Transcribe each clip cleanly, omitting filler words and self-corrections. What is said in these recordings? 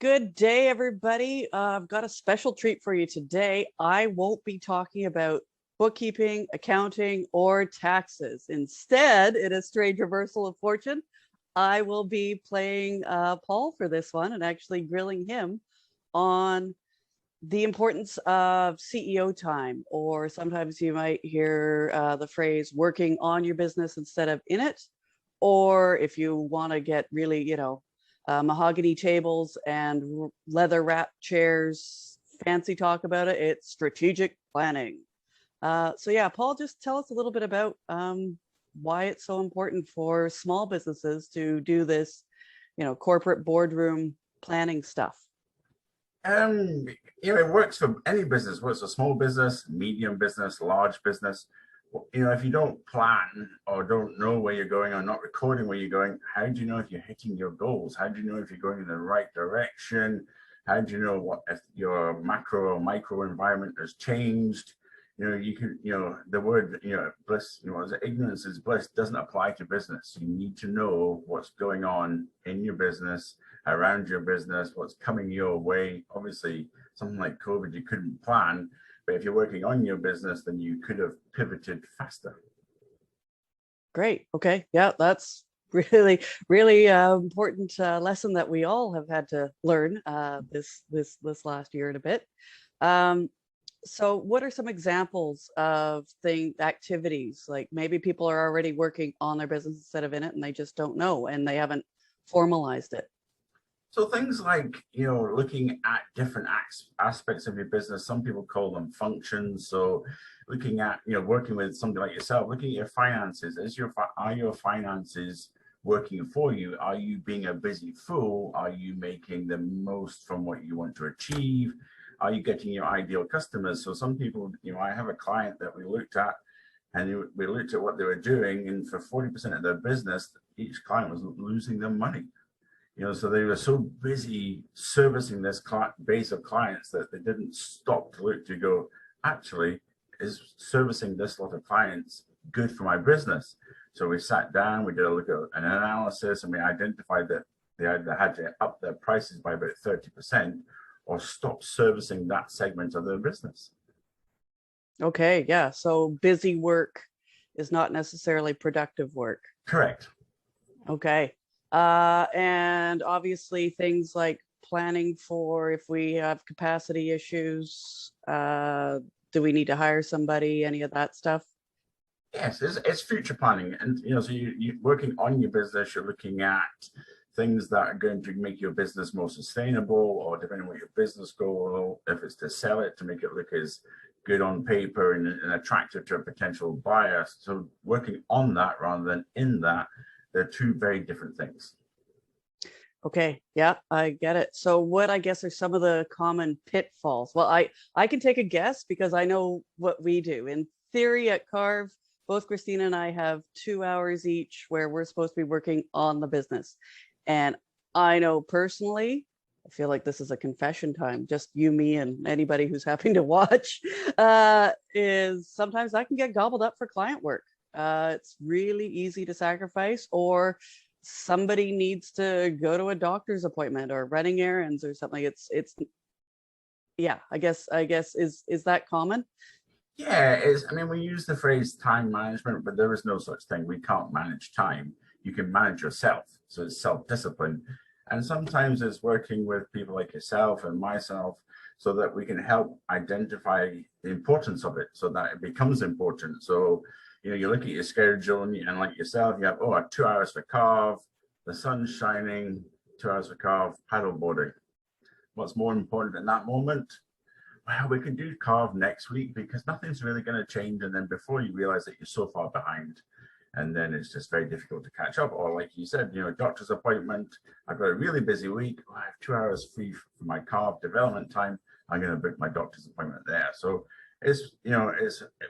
Good day, everybody. I've got a special treat for you today. I won't be talking about bookkeeping, accounting, or taxes. Instead, in a strange reversal of fortune, I will be playing Paul for this one and actually grilling him on the importance of CEO time, or sometimes you might hear the phrase working on your business instead of in it. Or if you want to get really, mahogany tables and leather wrapped chairs, fancy talk about it, it's strategic planning. So yeah, Paul, just tell us a little bit about why it's so important for small businesses to do this, corporate boardroom planning stuff. Um, it works for any business, whether it's a small business, medium business, large business. If you don't plan or don't know where you're going or not recording where you're going, how do you know if you're hitting your goals? How do you know if you're going in the right direction? How do you know what if your macro or micro environment has changed? The word, bliss, ignorance is bliss doesn't apply to business. You need to know what's going on in your business, around your business, what's coming your way. Obviously, something like COVID, you couldn't plan, but if you're working on your business, then you could have pivoted faster. Great. Okay. Yeah, that's really, really important lesson that we all have had to learn this last year and a bit. So what are some examples of activities, like maybe people are already working on their business instead of in it and they just don't know and they haven't formalized it? So things like, looking at different aspects of your business, some people call them functions. So looking at, working with somebody like yourself, looking at your finances, are your finances working for you? Are you being a busy fool? Are you making the most from what you want to achieve? Are you getting your ideal customers? So some people, I have a client that we looked at and we looked at what they were doing, and for 40% of their business, each client was losing them money. So they were so busy servicing this base of clients that they didn't stop to look to go, actually, is servicing this lot of clients good for my business? So we sat down, we did a look at an analysis, and we identified that they either had to up their prices by about 30% or stop servicing that segment of their business. Okay, yeah. So busy work is not necessarily productive work. Correct. Okay. And obviously things like planning for if we have capacity issues, do we need to hire somebody, any of that stuff? Yes, it's future planning. And, so you're working on your business, you're looking at things that are going to make your business more sustainable, or depending on what your business goal, if it's to sell it, to make it look as good on paper and attractive to a potential buyer. So working on that rather than in that, they're two very different things. Okay, yeah, I get it. So what I guess are some of the common pitfalls? Well, I can take a guess because I know what we do. In theory at Carve, both Christina and I have 2 hours each where we're supposed to be working on the business. And I know personally, I feel like this is a confession time, just you, me, and anybody who's having to watch, is sometimes I can get gobbled up for client work. It's really easy to sacrifice, or somebody needs to go to a doctor's appointment or running errands or something. It's yeah, I guess is that common? Yeah, we use the phrase time management, but there is no such thing. We can't manage time. You can manage yourself. So it's self-discipline. And sometimes it's working with people like yourself and myself so that we can help identify the importance of it so that it becomes important. So, you look at your schedule and like yourself, you have, 2 hours for Carve, the sun's shining, 2 hours for Carve, paddleboarding. What's more important in that moment? Well, we can do Carve next week because nothing's really going to change. And then before you realize that you're so far behind, and then it's just very difficult to catch up. Or like you said, doctor's appointment, I've got a really busy week. I have 2 hours free for my Carve development time. I'm going to book my doctor's appointment there. So it's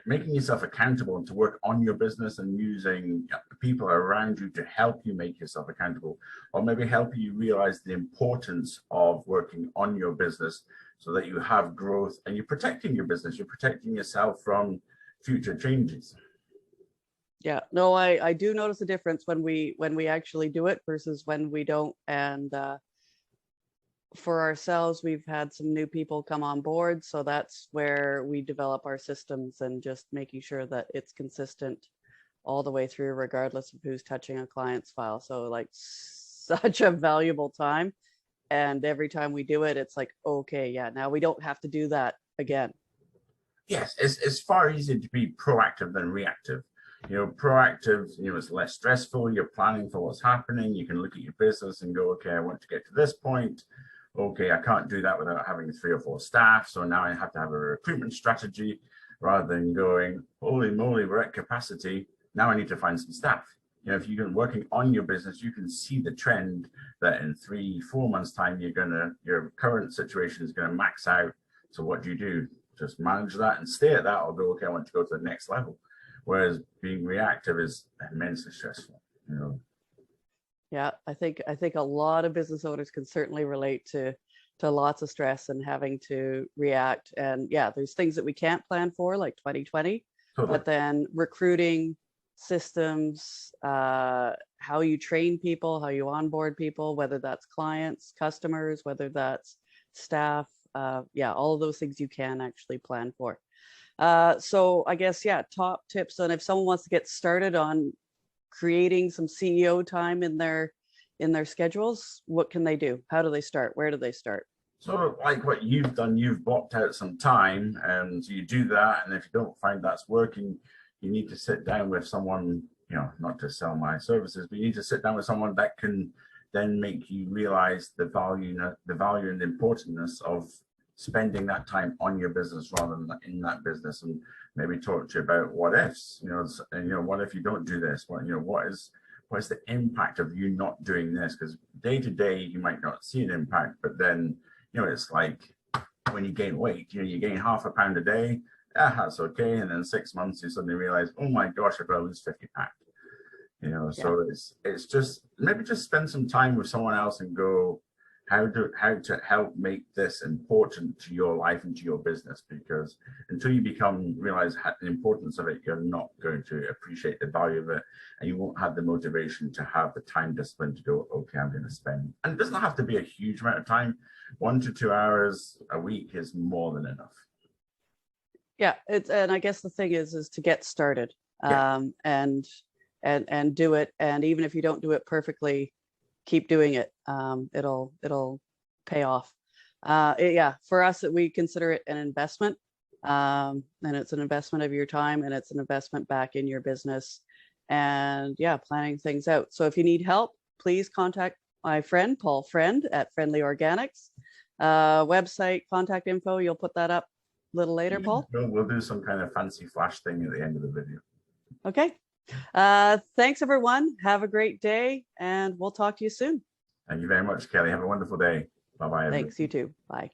making yourself accountable and to work on your business and using people around you to help you make yourself accountable, or maybe help you realize the importance of working on your business so that you have growth and you're protecting your business, you're protecting yourself from future changes. Yeah, no, I do notice a difference when we actually do it versus when we don't. And for ourselves, we've had some new people come on board. So that's where we develop our systems and just making sure that it's consistent all the way through, regardless of who's touching a client's file. So like such a valuable time. And every time we do it, it's like, okay, yeah, now we don't have to do that again. Yes, it's far easier to be proactive than reactive. Proactive, it's less stressful. You're planning for what's happening. You can look at your business and go, okay, I want to get to this point. Okay, I can't do that without having 3 or 4 staff. So now I have to have a recruitment strategy rather than going, holy moly, we're at capacity. Now I need to find some staff. If you've been working on your business, you can see the trend that in 3-4 months time, your current situation is going to max out. So what do? Just manage that and stay at that, or go, okay, I want to go to the next level. Whereas being reactive is immensely stressful. Yeah, I think a lot of business owners can certainly relate to lots of stress and having to react. And yeah, there's things that we can't plan for, like 2020, Totally. but then recruiting systems, how you train people, how you onboard people, whether that's clients, customers, whether that's staff, yeah, all of those things you can actually plan for. So I guess, yeah, top tips on if someone wants to get started on creating some CEO time in their schedules, what can they do? How do they start? Where do they start? Sort of like what you've done, you've blocked out some time and you do that. And if you don't find that's working, you need to sit down with someone, not to sell my services, but you need to sit down with someone that can then make you realize the value and the importance of spending that time on your business rather than in that business, and maybe talk to you about what ifs, what if you don't do this? What is the impact of you not doing this? Because day to day, you might not see an impact, but then, it's like when you gain weight, you gain half a pound a day. That's okay. And then 6 months, you suddenly realize, oh my gosh, I've got to lose 50 pounds. So it's just maybe just spend some time with someone else and go, how to help make this important to your life and to your business, because until you realize the importance of it, you're not going to appreciate the value of it, and you won't have the motivation to have the time discipline to go, okay, I'm going to spend, and it doesn't have to be a huge amount of time. 1 to 2 hours a week is more than enough. Yeah, and I guess the thing is to get started, and do it, and even if you don't do it perfectly, keep doing it. It'll pay off. Yeah, for us, we consider it an investment, and it's an investment of your time, and it's an investment back in your business, and yeah, planning things out. So if you need help, please contact my friend Paul Friend at Friendly Organics. Website, contact info, you'll put that up a little later, Paul? We'll do some kind of fancy flash thing at the end of the video. Okay. Thanks, everyone. Have a great day, and we'll talk to you soon. Thank you very much, Kelly. Have a wonderful day. Bye-bye. Thanks, you too. Bye.